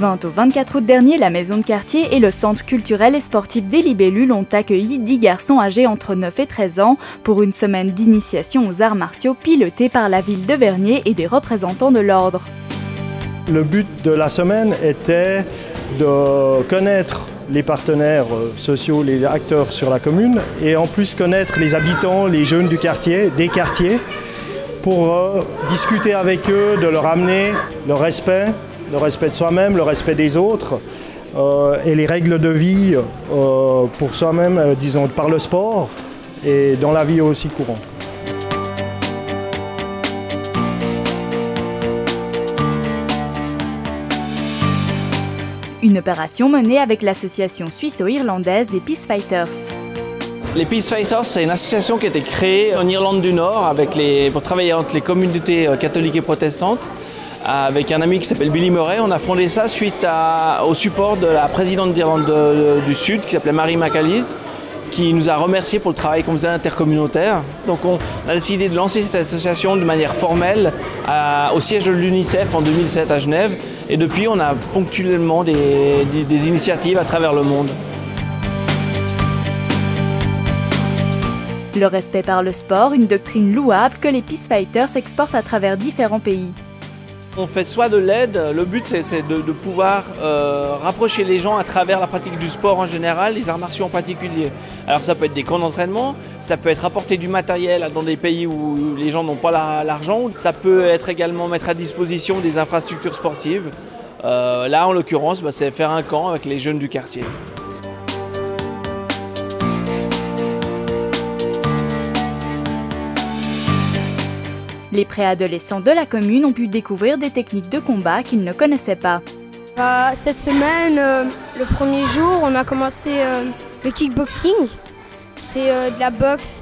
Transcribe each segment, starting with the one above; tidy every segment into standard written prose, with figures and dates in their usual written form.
20 au 24 août dernier, la maison de quartier et le centre culturel et sportif des Libellules ont accueilli 10 garçons âgés entre 9 et 13 ans pour une semaine d'initiation aux arts martiaux pilotée par la ville de Vernier et des représentants de l'ordre. Le but de la semaine était de connaître les partenaires sociaux, les acteurs sur la commune et en plus connaître les habitants, les jeunes du quartier, des quartiers, pour discuter avec eux, de leur amener le respect de soi-même, le respect des autres et les règles de vie pour soi-même, disons, par le sport et dans la vie aussi courante. Une opération menée avec l'association suisse-irlandaise des Peace Fighters. Les Peace Fighters, c'est une association qui a été créée en Irlande du Nord pour travailler entre les communautés catholiques et protestantes. Avec un ami qui s'appelle Billy Murray, on a fondé ça suite au support de la présidente d'Irlande du Sud qui s'appelait Mary McAleese, qui nous a remerciés pour le travail qu'on faisait intercommunautaire. Donc on a décidé de lancer cette association de manière formelle au siège de l'UNICEF en 2007 à Genève. Et depuis, on a ponctuellement des initiatives à travers le monde. Le respect par le sport, une doctrine louable que les Peace Fighters exportent à travers différents pays. On fait soit de l'aide, le but c'est de pouvoir rapprocher les gens à travers la pratique du sport en général, les arts martiaux en particulier. Alors ça peut être des camps d'entraînement, ça peut être apporter du matériel dans des pays où les gens n'ont pas l'argent, ça peut être également mettre à disposition des infrastructures sportives. Là en l'occurrence, c'est faire un camp avec les jeunes du quartier. Les préadolescents de la commune ont pu découvrir des techniques de combat qu'ils ne connaissaient pas. Cette semaine, le premier jour, on a commencé le kickboxing. C'est de la boxe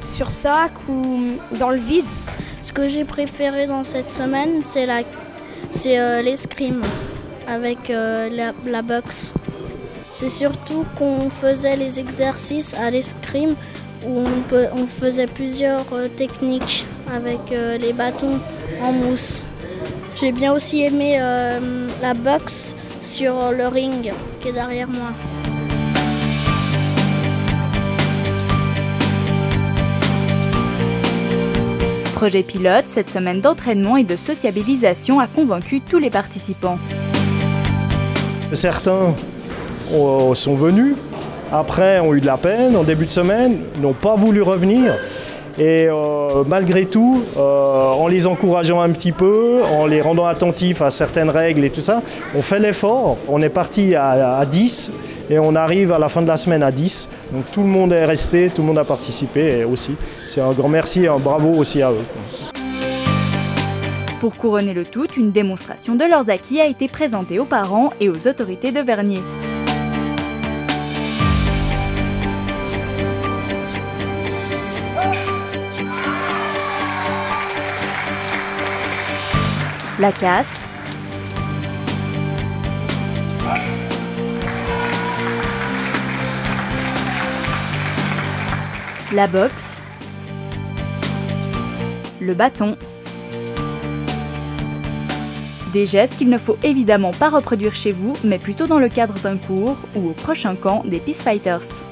sur sac ou dans le vide. Ce que j'ai préféré dans cette semaine, c'est l'escrime avec la boxe. C'est surtout qu'on faisait les exercices à l'escrime où on faisait plusieurs techniques avec les bâtons en mousse. J'ai bien aussi aimé la boxe sur le ring qui est derrière moi. Projet pilote, cette semaine d'entraînement et de sociabilisation a convaincu tous les participants. Certains sont venus, après ont eu de la peine, en début de semaine, n'ont pas voulu revenir. Et malgré tout, en les encourageant un petit peu, en les rendant attentifs à certaines règles et tout ça, on fait l'effort. On est parti à 10 et on arrive à la fin de la semaine à 10. Donc tout le monde est resté, tout le monde a participé et aussi. C'est un grand merci et un bravo aussi à eux. Pour couronner le tout, une démonstration de leurs acquis a été présentée aux parents et aux autorités de Vernier. La casse, la boxe, le bâton. Des gestes qu'il ne faut évidemment pas reproduire chez vous, mais plutôt dans le cadre d'un cours ou au prochain camp des Peace Fighters.